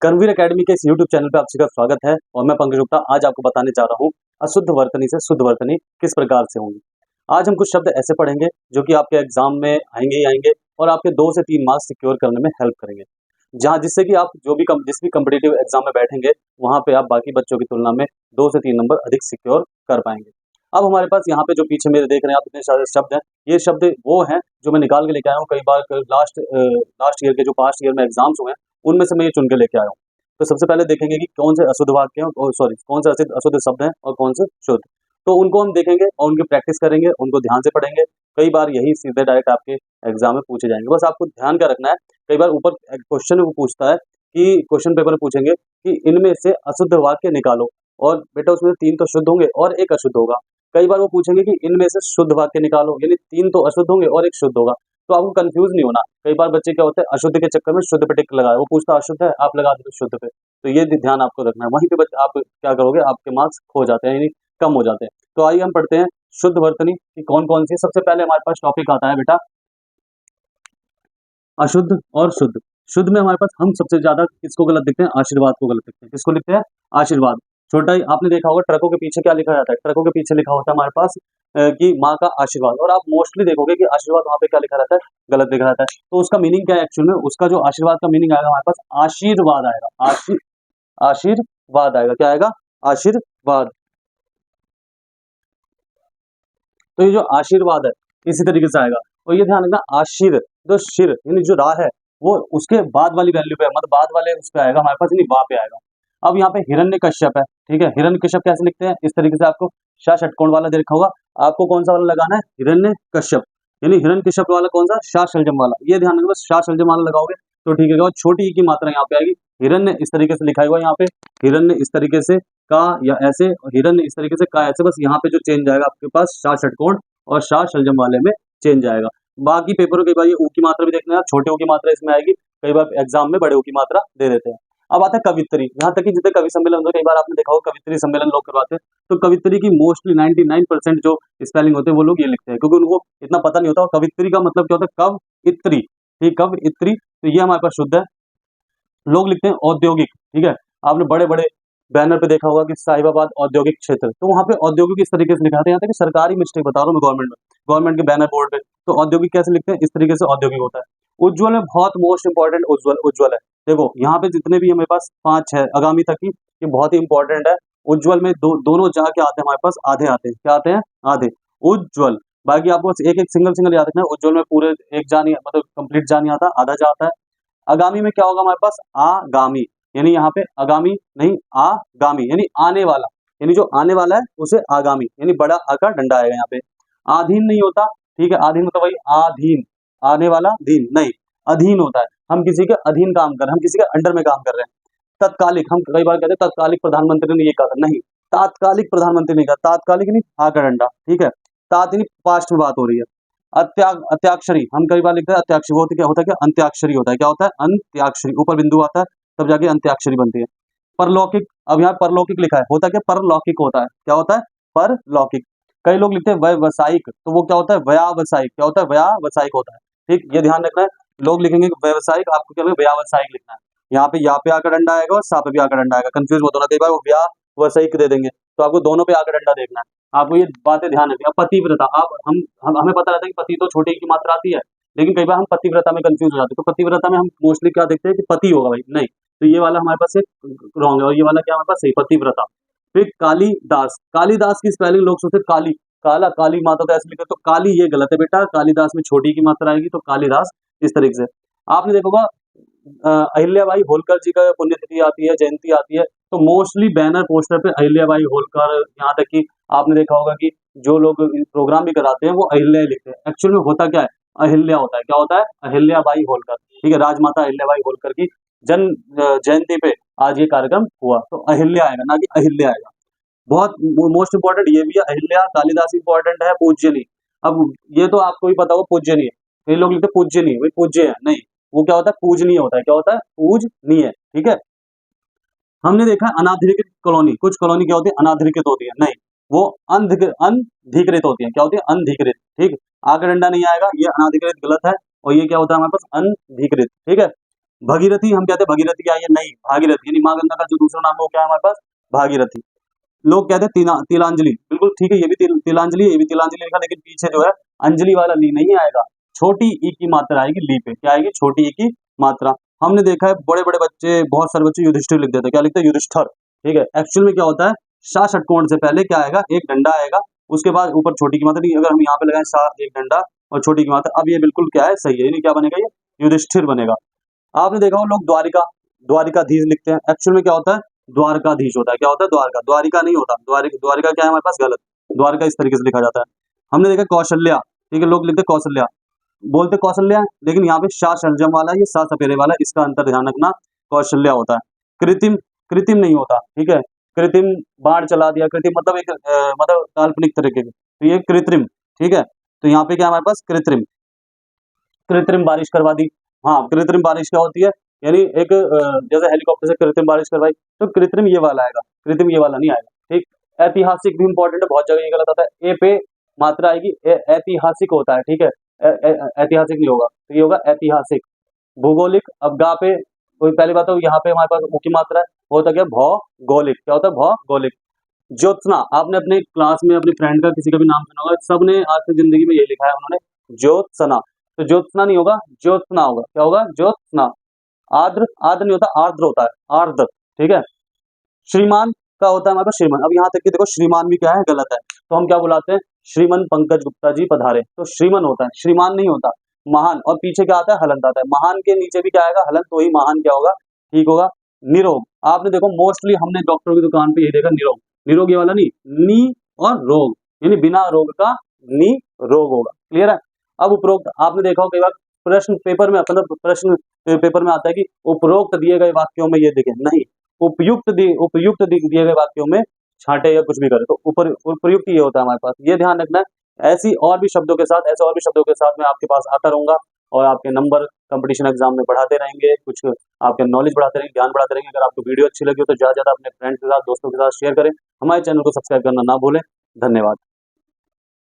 कर्मवीर academy के इस YouTube channel पे आप सभी का स्वागत है और मैं पंकज गुप्ता आज आपको बताने जा रहा हूँ अशुद्ध वर्तनी से शुद्ध वर्तनी किस प्रकार से होंगी। आज हम कुछ शब्द ऐसे पढ़ेंगे जो कि आपके एग्जाम में आएंगे ही आएंगे और आपके 2 से 3 मार्क्स सिक्योर करने में हेल्प करेंगे, जहाँ जिससे कि आप जिस भी कम्पिटेटिव एग्जाम में बैठेंगे वहाँ पे आप बाकी बच्चों की तुलना में 2 से 3 नंबर अधिक सिक्योर कर पाएंगे। अब हमारे पास यहाँ पे जो पीछे मेरे देख रहे हैं आप इतने सारे शब्द हैं, ये शब्द वो हैं जो मैं निकाल के लेके आया हूँ। कई बार लास्ट ईयर के जो पास्ट ईयर में एग्जाम्स हुए हैं उनमें से मैं ये चुन के लेके आया हूँ। तो सबसे पहले देखेंगे कि कौन से अशुद्ध वाक्य हैं और कौन से अशुद्ध शब्द हैं और कौन से शुद्ध। तो उनको हम देखेंगे और उनकी प्रैक्टिस करेंगे, उनको ध्यान से पढ़ेंगे। कई बार यही सीधे डायरेक्ट आपके एग्जाम में पूछे जाएंगे, बस आपको ध्यान क्या रखना है। कई बार ऊपर क्वेश्चन वो पूछता है कि क्वेश्चन पेपर में पूछेंगे कि इनमें से अशुद्ध वाक्य निकालो, और बेटा उसमें 3 तो शुद्ध होंगे और 1 अशुद्ध होगा। कई बार वो पूछेंगे कि इनमें से शुद्ध वाक्य निकालो, यानी 3 तो अशुद्ध होंगे और 1 शुद्ध होगा। तो आपको कंफ्यूज नहीं होना। कई बार बच्चे क्या होते हैं अशुद्ध के चक्कर में शुद्ध पे टिक लगाए, वो पूछता अशुद्ध है, आप लगा देते शुद्ध पे। तो ये ध्यान आपको रखना है, वहीं पे आप क्या करोगे, आपके मार्क्स खो जाते हैं यानी कम हो जाते हैं। तो आइए हम पढ़ते हैं शुद्ध वर्तनी की कौन कौन सी। सबसे पहले हमारे पास टॉपिक आता है बेटा अशुद्ध और शुद्ध। शुद्ध में हमारे पास हम सबसे ज्यादा किसको गलत दिखते हैं, आशीर्वाद को गलत दिखते हैं। किसको लिखते हैं, आशीर्वाद। छोटा ही आपने देखा होगा ट्रकों के पीछे क्या लिखा जाता है, ट्रकों के पीछे लिखा होता है हमारे पास कि माँ का आशीर्वाद, और आप मोस्टली देखोगे कि आशीर्वाद वहां पे क्या लिखा रहता है, गलत लिखा रहता है। तो उसका मीनिंग क्या है एक्चुअल में, उसका जो आशीर्वाद का मीनिंग आएगा हमारे पास आशीर्वाद आएगा, आशीर्वाद आएगा। क्या आएगा, आशीर्वाद। तो ये जो आशीर्वाद है इसी तरीके से आएगा। और ये ध्यान रखना आशीर जो शिर यानी जो रा है वो उसके बाद वाली वैल्यू पे, मतलब बाद वाले उस पे आएगा हमारे पास, यानी वहां पे आएगा। अब यहाँ पे हिरण्य कश्यप है, ठीक है। हिरण्य कश्यप कैसे लिखते हैं, इस तरीके से आपको शाह षटकोण वाला दे रखा होगा। आपको कौन सा वाला लगाना है, हिरण्य कश्यप, यानी हिरण्य कश्यप वाला कौन सा, शाह शलजम वाला। ये ध्यान रखना, बस शाह शलजम वाला लगाओगे तो ठीक है। और छोटी ई की मात्रा यहाँ पे आएगी, हिरण्य इस तरीके से लिखा हुआ यहाँ पे, हिरण्य इस तरीके से का या ऐसे, हिरण्य इस तरीके से का ऐसे, बस यहाँ पे जो चेंज आएगा आपके पास शाह षटकोण और शाह शलजम वाले में चेंज आएगा। बाकी पेपरों कई बार ये ऊ की मात्रा भी देखना है, छोटे ऊ की मात्रा इसमें आएगी, कई बार एग्जाम में बड़े ऊ की मात्रा दे देते हैं। अब आता है कवित्री। यहाँ तक कि जितने कवि सम्मेलन होते हैं, कई बार आपने देखा होगा कवित्री सम्मेलन लोग करवाते हैं, तो कवित्री की मोस्टली 99% जो स्पेलिंग होते हैं वो लोग ये लिखते हैं, क्योंकि उनको इतना पता नहीं होता। और कवित्री का मतलब क्या होता है, कव इत्री, ठीक, कव इत्री। तो ये हमारे पास शुद्ध है। लोग लिखते हैं औद्योगिक, ठीक है। आपने बड़े बड़े बैनर पे देखा होगा कि साहिबाबाद औद्योगिक क्षेत्र, तो वहाँ पे औद्योगिक इस तरीके से लिखा था। यहाँ तक कि सरकारी मिस्टेक बता रहा हूँ मैं, गवर्नमेंट के बैनर बोर्ड पे, तो औद्योगिक कैसे लिखते हैं, इस तरीके से औद्योगिक होता है। उज्ज्वल में बहुत मोस्ट इंपॉर्टेंट उज्ज्वल है। देखो यहाँ पे जितने भी हमारे पास 5 है आगामी तक की, ये बहुत ही इंपॉर्टेंट है। उज्ज्वल में दोनों जाके आते हैं हमारे पास, आधे आते हैं, क्या आते हैं, आधे। उज्ज्वल। बाकी आपको एक एक सिंगल याद रखना है। उज्ज्वल में पूरे एक जा नहीं, मतलब कंप्लीट जा नहीं आता, आधा जा आता है। आगामी में क्या होगा हमारे पास, आगामी, यानी यहाँ पे आगामी नहीं, आगामी यानी आने वाला, यानी जो आने वाला है उसे आगामी, यानी बड़ा आ का डंडा आएगा यहाँ पे। आधीन नहीं होता, ठीक है। आधीन मतलब वही आधीन, आने वाला धीन नहीं, अधीन होता है। हम किसी के अधीन काम कर रहे हैं, हम किसी के अंडर में काम कर रहे हैं। तत्कालिक, हम कई बार कहते हैं तत्कालिक प्रधानमंत्री ने ये कहा, नहीं, तात्कालिक प्रधानमंत्री ने कहा, तात्कालिक नहीं, आ का डंडा, ठीक है। तात यानी पास्ट में बात हो रही है। अत्याक्षरी, हम कई बार लिखते हैं अत्याक्षरी, वो क्या होता है, क्या अंत्याक्षरी होता है, क्या होता है, अंत्याक्षरी, ऊपर बिंदु आता है तब जाके अंत्याक्षरी बनती है। परलौकिक, अब यहाँ परलौकिक लिखा है, होता क्या, परलौकिक होता है, क्या होता है, परलौकिक। कई लोग लिखते हैं व्यवसायिक, तो वो क्या होता है, व्यावसायिक, क्या होता है, व्यावसायिक होता है, ठीक। ये ध्यान रखना है। लोग लिखेंगे व्यवसायिक, आपको क्या व्यावसायिक लिखना है। यहाँ पे या पे आकर डंडा आएगा और सा पे भी आकर डंडा आएगा, कंफ्यूज मत होना। कई बार वो व्यावसायिक दे देंगे, तो आपको दोनों पे आकर डंडा देखना है। आपको ये बातें ध्यान रखिए। अब पतिव्रता, आप हमें पता रहता है कि पति तो छोटे की मात्रा आती है, लेकिन कई बार हम पतिव्रता में कंफ्यूज हो जाते हैं। तो पतिव्रता में हम मोस्टली क्या देखते हैं कि पति होगा भाई, नहीं, तो ये वाला हमारे पास एक रॉन्ग है, और ये वाला क्या हमारे पास सही, पतिव्रता। फिर कालीदास, कालीदास की स्पेलिंग लोग सोचते काली, काला, काली माता, तो ऐसे लिखते, तो काली ये गलत है बेटा, कालिदास में छोटी की मात्रा आएगी, तो कालिदास इस तरीके से। आपने देखा होगा अहिल्याबाई होलकर जी का पुण्यतिथि आती है, जयंती आती है, तो मोस्टली बैनर पोस्टर पे अहिल्याबाई होलकर, यहाँ तक कि आपने देखा होगा कि जो लोग प्रोग्राम भी कराते हैं वो अहिल्या लिखते हैं। एक्चुअल में होता क्या है, अहिल्या होता है, क्या होता है, अहिल्याबाई होलकर, ठीक है। राजमाता अहिल्याबाई होलकर की जन्म जयंती पे आज ये कार्यक्रम हुआ, तो अहिल्या आएगा, ना कि अहिल्या आएगा। बहुत मोस्ट इंपॉर्टेंट ये भी है, अहिल्या। कालिदास इंपॉर्टेंट है, पूज्यनीय। अब ये तो आपको भी पता होगा, पूज्यनीय, कई लोग लिखते हैं पूज्यनीय, वही पूज्य है, नहीं, वो क्या होता है, पूजनीय होता है, क्या होता है, पूजनीय, ठीक है। हमने देखा अनाधिकृत कॉलोनी, कुछ कॉलोनी क्या होती है, अनाधिकृत होती है, नहीं, वो अनधिकृत होती है, क्या होती है, अनधिकृत, ठीक। आगे डंडा नहीं आएगा, ये अनाधिकृत गलत है, और ये क्या होता है हमारे पास, अनधिकृत, ठीक है। भगीरथी हम कहते हैं भगीरथी आई है, नहीं भागीरथी, यानी माँ गंगा का जो दूसरा नाम है वो क्या है हमारे पास, भागीरथी। लोग कहते हैं तिलांजलि, बिल्कुल ठीक है, ये भी तिलांजलि, ये भी तिलांजलि लिखा, लेकिन पीछे जो है अंजलि वाला ली नहीं आएगा, छोटी ई की मात्रा आएगी ली पे, क्या आएगी, छोटी ई की मात्रा। हमने देखा है बड़े बड़े बच्चे, बहुत सारे बच्चे युधिष्ठिर लिख देते हैं, क्या लिखते हैं, युधिष्ठर, ठीक है। एक्चुअल में क्या होता है, सा षटकोण से पहले क्या आएगा, एक डंडा आएगा, उसके बाद ऊपर छोटी की मात्रा, अगर हम यहाँ पे लगाएं सा एक डंडा और छोटी की मात्रा, अब ये बिल्कुल क्या है, सही है, यानी क्या बनेगा, ये युधिष्ठिर बनेगा। आपने देखा हो लोग द्वारिकाधीश लिखते हैं, एक्चुअल में क्या होता है, द्वारकाधीश होता है, क्या होता है, द्वारिका नहीं होता, द्वारिका क्या है हमारे पास, गलत, द्वारका इस तरीके से लिखा जाता है। हमने देखा कौशल्या, ठीक है, लोग लिखते हैं कौशल्या, बोलते कौशल्या, लेकिन यहाँ पे सा शलजम वाला, ये सा सपेरे वाला, इसका अंतर ध्यान रखना, कौशल्या होता है। कृत्रिम, कृत्रिम नहीं होता, ठीक है, कृत्रिम बाढ़ चला दिया, कृत्रिम मतलब एक मतलब काल्पनिक तरीके के, तो ये कृत्रिम, ठीक है। तो यहाँ पे क्या हमारे पास, कृत्रिम, कृत्रिम बारिश करवा दी, हाँ कृत्रिम बारिश क्या होती है, यानी एक जैसे हेलीकॉप्टर से कृत्रिम बारिश करवाई, तो कृत्रिम ये वाला आएगा, कृत्रिम ये वाला नहीं आएगा, ठीक। ऐतिहासिक भी इंपॉर्टेंट है, बहुत जगह ये गलत आता है, ए पे मात्रा आएगी, ऐतिहासिक होता है, ठीक है, ऐतिहासिक नहीं होगा, तो ये होगा ऐतिहासिक। भूगोलिक, अब गा पे कोई पहली बात, तो यहाँ पे हमारे पास मुख्य मात्रा है, होता क्या, भौगोलिक, क्या होता है, भौगोलिक। ज्योत्सना, आपने अपने क्लास में अपने फ्रेंड का किसी का भी नाम सुना होगा, सबने आज तक जिंदगी में ये लिखा है उन्होंने, ज्योत्सना, तो ज्योत्सना नहीं होगा, ज्योत्सना होगा, क्या होगा, ज्योत्सना। आर्द्र, आर्द्र नहीं होता, आर्द्र होता है, आर्द्र, ठीक है। श्रीमान का होता है हमारे पास श्रीमान, अब यहाँ तक कि देखो श्रीमान भी क्या है, गलत है, तो हम क्या बुलाते हैं, श्रीमन पंकज गुप्ता जी पधारे, तो श्रीमन होता है, श्रीमान नहीं होता। महान, और पीछे क्या आता है, हलंत आता है, महान के नीचे भी क्या आएगा, हलंत, तो ही महान क्या होगा, ठीक होगा। निरोग, आपने देखो मोस्टली हमने डॉक्टरों की दुकान पे ये देखा, निरोग, निरोग ये वाला नहीं, नी और रोग, यानी बिना रोग का नी रोग होगा, क्लियर है। अब उपरोक्त आपने देखा हो कई बार प्रश्न पेपर में, मतलब प्रश्न पेपर में आता है कि उपरोक्त दिए गए वाक्यों में ये देखें, नहीं, उपयुक्त दिए गए वाक्यों में छांटे या कुछ भी करे, तो उपयुक्त ये होता है हमारे पास, ये ध्यान रखना है। ऐसी और भी शब्दों के साथ, ऐसे और भी शब्दों के साथ मैं आपके पास आता रहूंगा, और आपके नंबर कंपटीशन एग्जाम में बढ़ाते रहेंगे, कुछ आपके नॉलेज बढ़ाते रहेंगे, ज्ञान बढ़ाते रहेंगे। अगर आपको वीडियो अच्छी लगी हो तो ज्यादा ज्यादा अपने फ्रेंड्स के साथ, दोस्तों के साथ शेयर करें, हमारे चैनल को सब्सक्राइब करना ना भूलें। धन्यवाद।